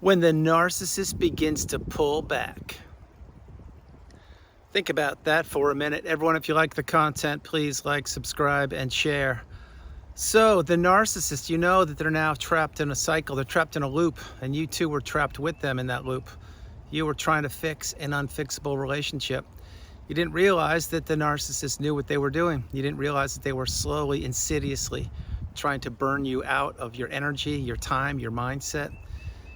When the narcissist begins to pull back. Think about that for a minute. Everyone, if you like the content, please like, subscribe, and share. So the narcissist, you know that they're now trapped in a cycle. They're trapped in a loop, and you too were trapped with them in that loop. You were trying to fix an unfixable relationship. You didn't realize that the narcissist knew what they were doing. You didn't realize that they were slowly, insidiously trying to burn you out of your energy, your time, your mindset,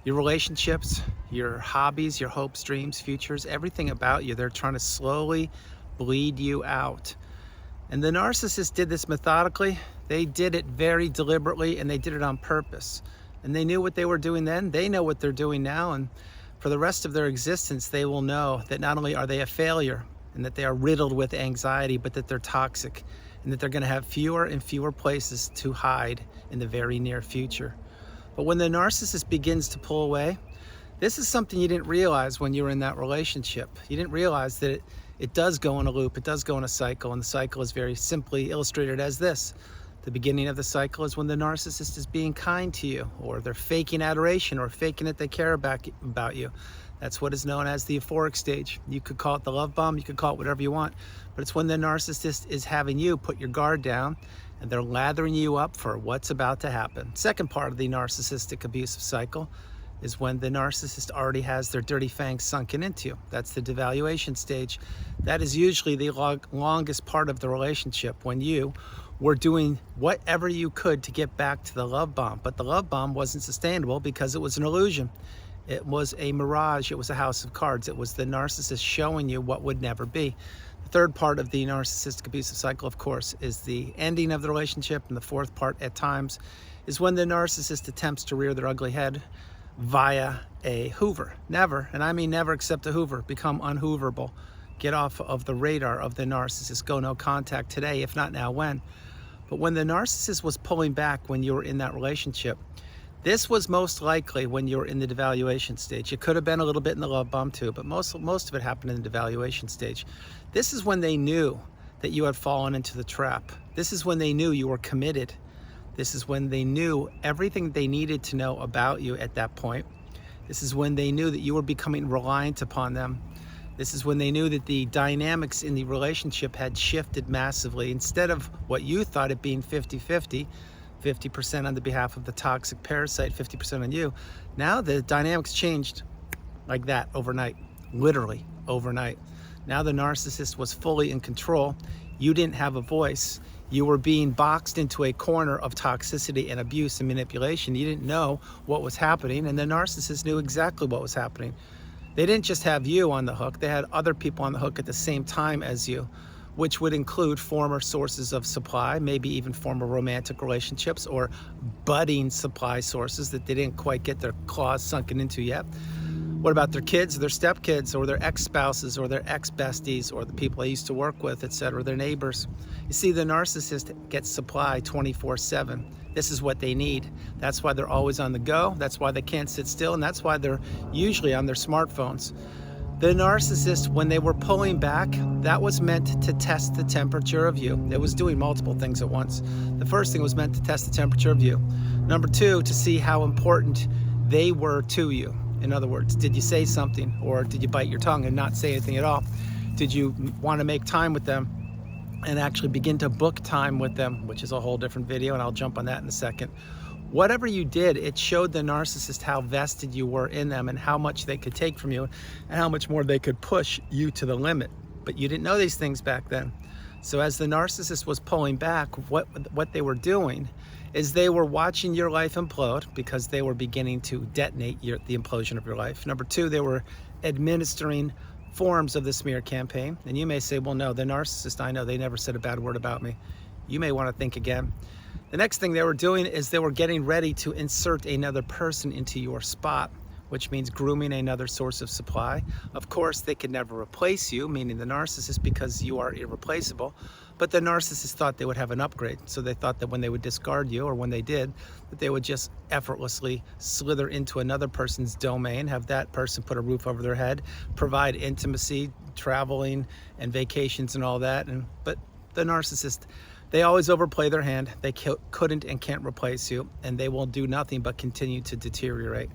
your relationships, your hobbies, your hopes, dreams, futures, everything about you. They're trying to slowly bleed you out. And the narcissist did this methodically. They did it very deliberately, and they did it on purpose. And they knew what they were doing then. They know what they're doing now. And for the rest of their existence, they will know that not only are they a failure and that they are riddled with anxiety, but that they're toxic and that they're going to have fewer and fewer places to hide in the very near future. But when the narcissist begins to pull away, this is something you didn't realize when you were in that relationship. You didn't realize that it does go in a loop, it does go in a cycle, and the cycle is very simply illustrated as this. The beginning of the cycle is when the narcissist is being kind to you, or they're faking adoration, or faking that they care about you. That's what is known as the euphoric stage. You could call it the love bomb, you could call it whatever you want, but it's when the narcissist is having you put your guard down and they're lathering you up for what's about to happen. Second part of the narcissistic abusive cycle is when the narcissist already has their dirty fangs sunken into you. That's the devaluation stage. That is usually the longest part of the relationship, when you were doing whatever you could to get back to the love bomb. But the love bomb wasn't sustainable because it was an illusion. It was a mirage. It was a house of cards. It was the narcissist showing you what would never be. The third part of the narcissistic abusive cycle, of course, is the ending of the relationship. And the fourth part, at times, is when the narcissist attempts to rear their ugly head via a hoover. Never, and I mean never, accept a hoover. Become unhooverable. Get off of the radar of the narcissist. Go no contact today, if not now, when? But when the narcissist was pulling back when you were in that relationship, this was most likely when you were in the devaluation stage. It could have been a little bit in the love bomb too, but most of it happened in the devaluation stage. This is when they knew that you had fallen into the trap. This is when they knew you were committed. This is when they knew everything they needed to know about you at that point. This is when they knew that you were becoming reliant upon them. This is when they knew that the dynamics in the relationship had shifted massively. Instead of what you thought it being 50-50, 50% on the behalf of the toxic parasite, 50% on you. Now the dynamics changed like that overnight, literally overnight. Now the narcissist was fully in control. You didn't have a voice. You were being boxed into a corner of toxicity and abuse and manipulation. You didn't know what was happening, and the narcissist knew exactly what was happening. They didn't just have you on the hook. They had other people on the hook at the same time as you, which would include former sources of supply, maybe even former romantic relationships or budding supply sources that they didn't quite get their claws sunken into yet. What about their kids, their stepkids, or their ex-spouses, or their ex-besties, or the people they used to work with, etc., their neighbors? You see, the narcissist gets supply 24/7. This is what they need. That's why they're always on the go. That's why they can't sit still, and that's why they're usually on their smartphones. The narcissist, when they were pulling back, that was meant to test the temperature of you. It was doing multiple things at once. The first thing was meant to test the temperature of you. Number two, to see how important they were to you. In other words, did you say something, or did you bite your tongue and not say anything at all? Did you want to make time with them and actually begin to book time with them, which is a whole different video, and I'll jump on that in a second. Whatever you did, it showed the narcissist how vested you were in them and how much they could take from you and how much more they could push you to the limit. But you didn't know these things back then. So as the narcissist was pulling back, what they were doing is they were watching your life implode because they were beginning to detonate the implosion of your life. Number two, they were administering forms of the smear campaign. And you may say, well, no, the narcissist, I know, they never said a bad word about me. You may want to think again. The next thing they were doing is they were getting ready to insert another person into your spot, which means grooming another source of supply. Of course, they could never replace you, meaning the narcissist, because you are irreplaceable. But the narcissist thought they would have an upgrade. So they thought that when they would discard you, or when they did, that they would just effortlessly slither into another person's domain, have that person put a roof over their head, provide intimacy, traveling, and vacations and all that. But the narcissist, they always overplay their hand. They couldn't and can't replace you, and they will do nothing but continue to deteriorate.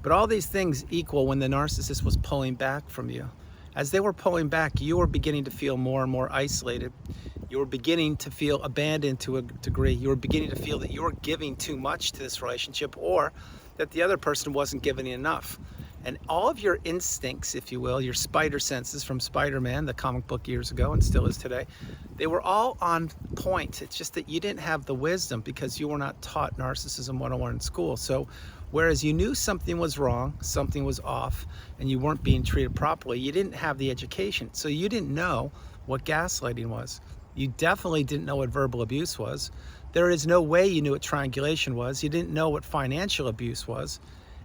But all these things equal when the narcissist was pulling back from you. As they were pulling back, you were beginning to feel more and more isolated. You were beginning to feel abandoned to a degree. You were beginning to feel that you were giving too much to this relationship, or that the other person wasn't giving enough. And all of your instincts, if you will, your spider senses from Spider-Man, the comic book years ago and still is today, they were all on point. It's just that you didn't have the wisdom because you were not taught Narcissism 101 in school. So whereas you knew something was wrong, something was off, and you weren't being treated properly, you didn't have the education. So you didn't know what gaslighting was. You definitely didn't know what verbal abuse was. There is no way you knew what triangulation was. You didn't know what financial abuse was.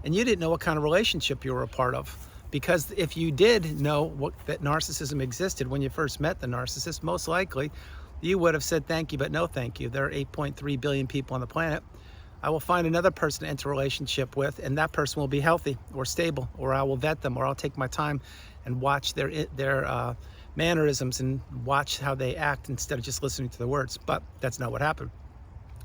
And you didn't know what kind of relationship you were a part of. Because if you did know that narcissism existed when you first met the narcissist, most likely you would have said thank you, but no thank you. There are 8.3 billion people on the planet. I will find another person to enter a relationship with, and that person will be healthy or stable, or I will vet them, or I'll take my time and watch their mannerisms and watch how they act instead of just listening to the words. But that's not what happened.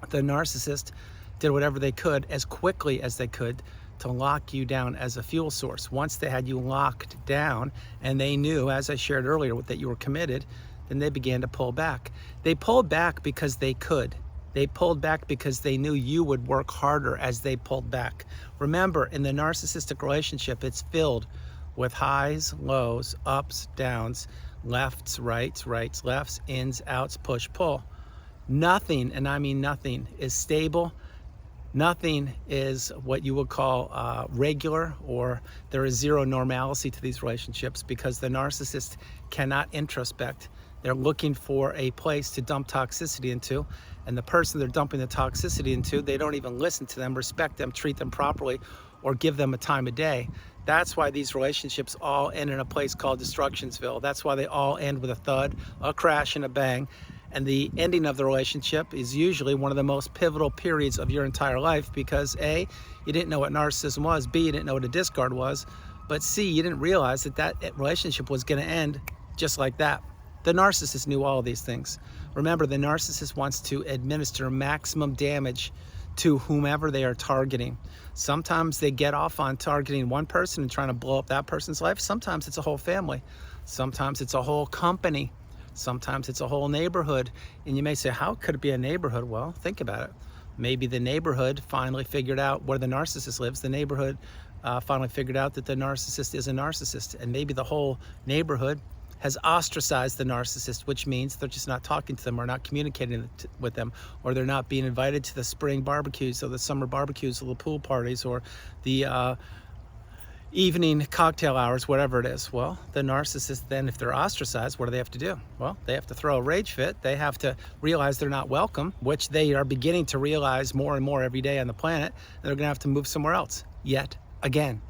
The narcissist did whatever they could as quickly as they could to lock you down as a fuel source. Once they had you locked down and they knew, as I shared earlier, that you were committed, then they began to pull back. They pulled back because they could. They pulled back because they knew you would work harder as they pulled back. Remember, in the narcissistic relationship, it's filled with highs, lows, ups, downs, lefts, rights, lefts, ins, outs, push, pull. Nothing, and I mean nothing, is stable. Nothing is what you would call regular, or there is zero normalcy to these relationships because the narcissist cannot introspect. They're looking for a place to dump toxicity into, and the person they're dumping the toxicity into, they don't even listen to them, respect them, treat them properly, or give them a time of day. That's why these relationships all end in a place called Destructionsville. That's why they all end with a thud, a crash, and a bang. And the ending of the relationship is usually one of the most pivotal periods of your entire life because A, you didn't know what narcissism was, B, you didn't know what a discard was, but C, you didn't realize that that relationship was going to end just like that. The narcissist knew all of these things. Remember, the narcissist wants to administer maximum damage to whomever they are targeting. Sometimes they get off on targeting one person and trying to blow up that person's life. Sometimes it's a whole family. Sometimes it's a whole company. Sometimes it's a whole neighborhood. And you may say, how could it be a neighborhood? Well, think about it. Maybe the neighborhood finally figured out where the narcissist lives. The neighborhood finally figured out that the narcissist is a narcissist. And maybe the whole neighborhood has ostracized the narcissist, which means they're just not talking to them or not communicating with them, or they're not being invited to the spring barbecues or the summer barbecues or the pool parties or the evening cocktail hours, whatever it is. Well, the narcissist then, if they're ostracized, what do they have to do? Well, they have to throw a rage fit. They have to realize they're not welcome, which they are beginning to realize more and more every day on the planet. They're going to have to move somewhere else yet again.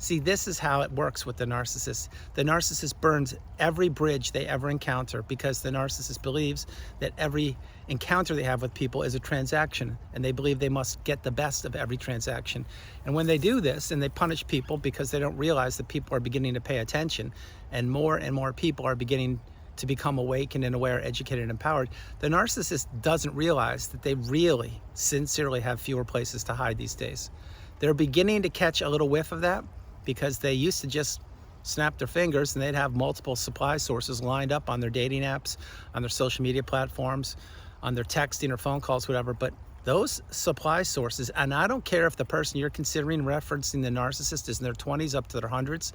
See, this is how it works with the narcissist. The narcissist burns every bridge they ever encounter because the narcissist believes that every encounter they have with people is a transaction, and they believe they must get the best of every transaction. And when they do this and they punish people because they don't realize that people are beginning to pay attention and more people are beginning to become awakened and aware, educated, and empowered, the narcissist doesn't realize that they really, sincerely have fewer places to hide these days. They're beginning to catch a little whiff of that, because they used to just snap their fingers and they'd have multiple supply sources lined up on their dating apps, on their social media platforms, on their texting or phone calls, whatever. But those supply sources, and I don't care if the person you're considering referencing the narcissist is in their 20s up to their hundreds,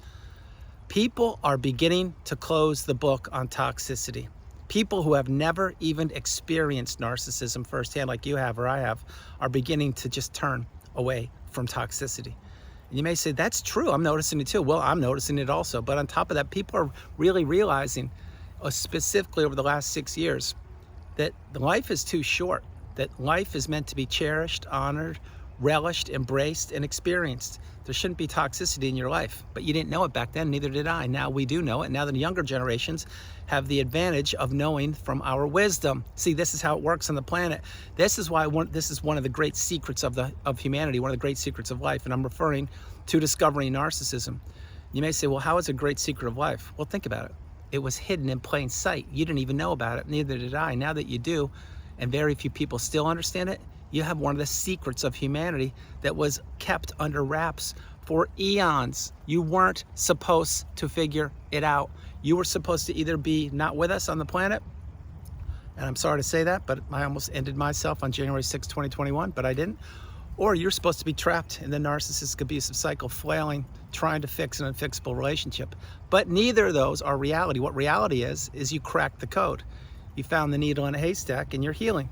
people are beginning to close the book on toxicity. People who have never even experienced narcissism firsthand like you have or I have are beginning to just turn away from toxicity. And you may say, that's true, I'm noticing it too. Well, I'm noticing it also. But on top of that, people are really realizing, specifically over the last 6 years, that life is too short, that life is meant to be cherished, honored, relished, embraced, and experienced. There shouldn't be toxicity in your life, but you didn't know it back then, neither did I. Now we do know it. Now the younger generations have the advantage of knowing from our wisdom. See, this is how it works on the planet. This is why this is one of the great secrets of humanity, one of the great secrets of life, and I'm referring to discovering narcissism. You may say, well, how is it a great secret of life? Well, think about it. It was hidden in plain sight. You didn't even know about it, neither did I. Now that you do, and very few people still understand it, you have one of the secrets of humanity that was kept under wraps for eons. You weren't supposed to figure it out. You were supposed to either be not with us on the planet, and I'm sorry to say that, but I almost ended myself on January 6, 2021, but I didn't. Or you're supposed to be trapped in the narcissistic abusive cycle, flailing, trying to fix an unfixable relationship. But neither of those are reality. What reality is you cracked the code. You found the needle in a haystack and you're healing.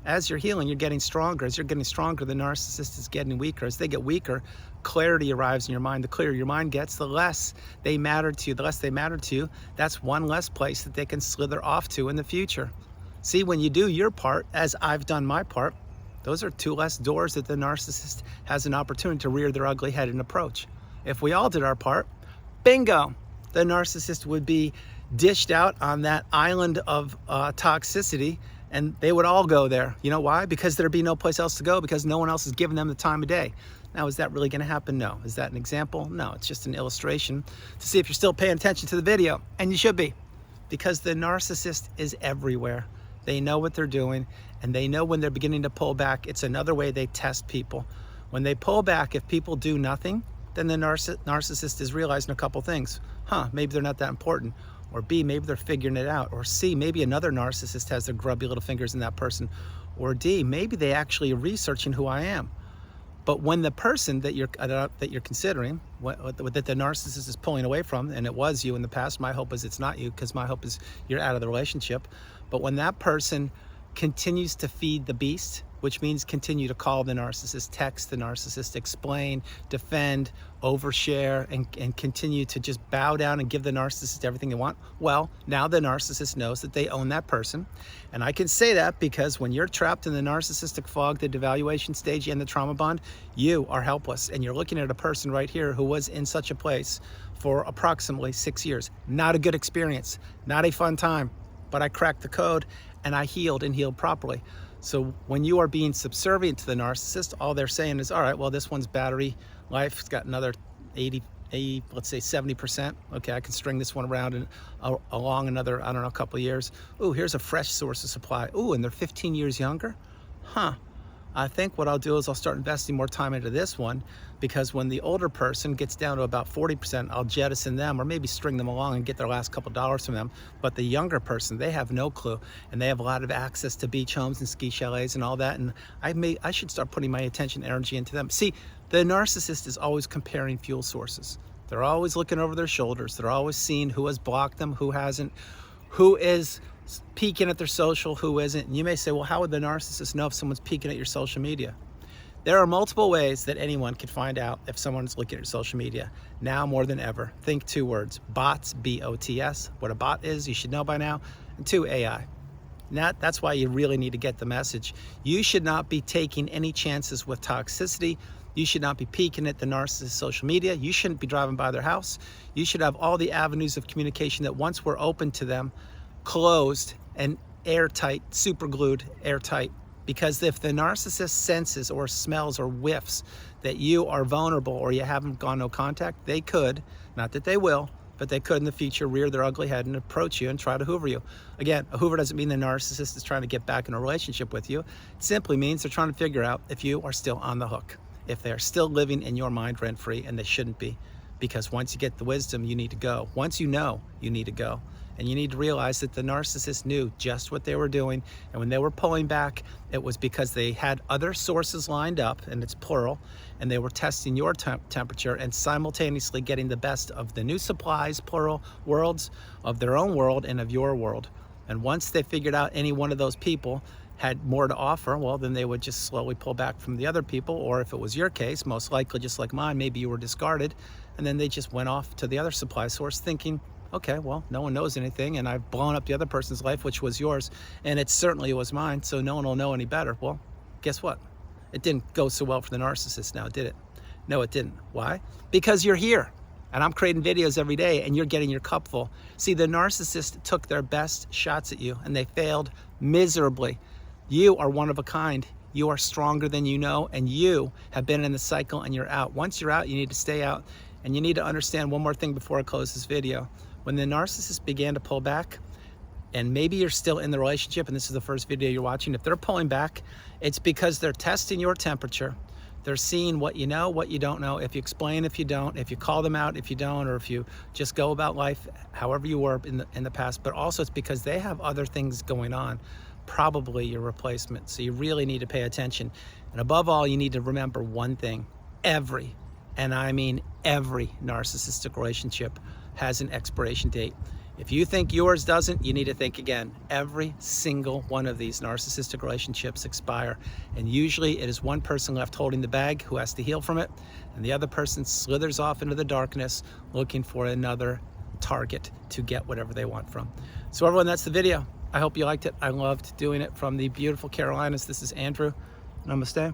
As you're healing, you're getting stronger. As you're getting stronger, the narcissist is getting weaker. As they get weaker, clarity arrives in your mind. The clearer your mind gets, the less they matter to you. The less they matter to you, that's one less place that they can slither off to in the future. See, when you do your part, as I've done my part, those are two less doors that the narcissist has an opportunity to rear their ugly head and approach. If we all did our part, bingo, the narcissist would be dished out on that island of toxicity, and they would all go there. You know why? Because there'd be no place else to go, because no one else is giving them the time of day. Now, is that really going to happen? No. Is that an example? No, it's just an illustration to see if you're still paying attention to the video, and you should be, because the narcissist is everywhere. They know what they're doing, and they know when they're beginning to pull back. It's another way they test people. When they pull back, if people do nothing, then the narcissist is realizing a couple things. Maybe they're not that important. Or B, maybe they're figuring it out. Or C, maybe another narcissist has their grubby little fingers in that person. Or D, maybe they actually are researching who I am. But when the person that you're considering, that the narcissist is pulling away from, and it was you in the past, my hope is it's not you, because my hope is you're out of the relationship. But when that person continues to feed the beast, which means continue to call the narcissist, text the narcissist, explain, defend, overshare, and continue to just bow down and give the narcissist everything they want, well, now the narcissist knows that they own that person. And I can say that because when you're trapped in the narcissistic fog, the devaluation stage, and the trauma bond, you are helpless. And you're looking at a person right here who was in such a place for approximately 6 years. Not a good experience, not a fun time, but I cracked the code and I healed, and healed properly. So when you are being subservient to the narcissist, all they're saying is, all right, well, this one's battery life, it's got another 80, let's say 70%. Okay, I can string this one around and along another, I don't know, a couple of years. Ooh, here's a fresh source of supply. Ooh, and they're 15 years younger? I think what I'll do is I'll start investing more time into this one, because when the older person gets down to about 40%, I'll jettison them, or maybe string them along and get their last couple dollars from them. But the younger person, they have no clue, and they have a lot of access to beach homes and ski chalets and all that, and I should start putting my attention and energy into them. See, the narcissist is always comparing fuel sources. They're always looking over their shoulders. They're always seeing who has blocked them, who hasn't, who is peeking at their social, who isn't. And you may say, well, how would the narcissist know if someone's peeking at your social media? There are multiple ways that anyone can find out if someone's looking at your social media. Now more than ever, think 2 words: bots, B-O-T-S. What a bot is, you should know by now. And 2, AI. That's why you really need to get the message. You should not be taking any chances with toxicity. You should not be peeking at the narcissist's social media. You shouldn't be driving by their house. You should have all the avenues of communication that once were open to them closed and airtight, super glued, airtight. Because if the narcissist senses or smells or whiffs that you are vulnerable or you haven't gone no contact, they could, not that they will, but they could in the future rear their ugly head and approach you and try to hoover you. Again, a hoover doesn't mean the narcissist is trying to get back in a relationship with you. It simply means they're trying to figure out if you are still on the hook, if they're still living in your mind rent-free, and they shouldn't be. Because once you get the wisdom, you need to go. Once you know, you need to go. And you need to realize that the narcissist knew just what they were doing. And when they were pulling back, it was because they had other sources lined up, and it's plural, and they were testing your temperature and simultaneously getting the best of the new supplies, plural, worlds, of their own world and of your world. And once they figured out any one of those people had more to offer, well, then they would just slowly pull back from the other people. Or if it was your case, most likely just like mine, maybe you were discarded, and then they just went off to the other supply source thinking, okay, well, no one knows anything, and I've blown up the other person's life, which was yours, and it certainly was mine, so no one will know any better. Well, guess what? It didn't go so well for the narcissist now, did it? No, it didn't. Why? Because you're here, and I'm creating videos every day, and you're getting your cup full. See, the narcissist took their best shots at you, and they failed miserably. You are one of a kind. You are stronger than you know, and you have been in the cycle, and you're out. Once you're out, you need to stay out, and you need to understand one more thing before I close this video. When the narcissist began to pull back, and maybe you're still in the relationship and this is the first video you're watching, if they're pulling back, it's because they're testing your temperature They're seeing what you know, what you don't know, if you explain, if you don't, if you call them out, if you don't, or if you just go about life however you were in the past. But also it's because they have other things going on, probably your replacement. So you really need to pay attention. And above all, you need to remember one thing. Every, and I mean every, narcissistic relationship has an expiration date. If you think yours doesn't, you need to think again. Every single one of these narcissistic relationships expire, and usually it is one person left holding the bag who has to heal from it, and the other person slithers off into the darkness looking for another target to get whatever they want from. So everyone, that's the video. I hope you liked it. I loved doing it from the beautiful Carolinas. This is Andrew. Namaste.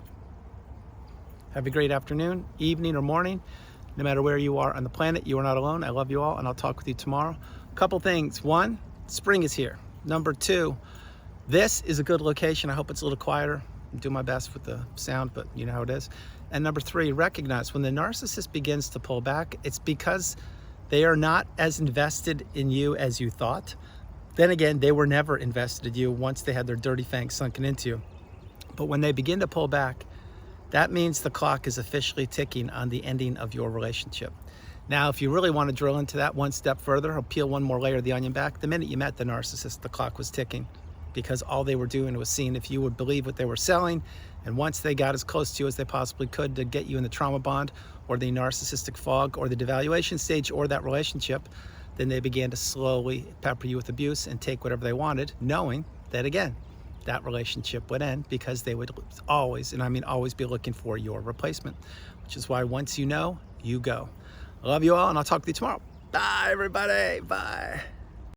Have a great afternoon, evening, or morning. No matter where you are on the planet, you are not alone. I love you all, and I'll talk with you tomorrow. Couple things. One, spring is here. Number two, this is a good location. I hope it's a little quieter. I'll do my best with the sound, but you know how it is. And number three, recognize when the narcissist begins to pull back, it's because they are not as invested in you as you thought. Then again, they were never invested in you once they had their dirty fangs sunken into you. But when they begin to pull back, that means the clock is officially ticking on the ending of your relationship. Now, if you really want to drill into that one step further, or peel one more layer of the onion back, the minute you met the narcissist, the clock was ticking, because all they were doing was seeing if you would believe what they were selling. And once they got as close to you as they possibly could to get you in the trauma bond or the narcissistic fog or the devaluation stage or that relationship, then they began to slowly pepper you with abuse and take whatever they wanted, knowing that, again, that relationship would end because they would always, and I mean always, be looking for your replacement, which is why once you know, you go. I love you all, and I'll talk to you tomorrow. Bye, everybody. Bye.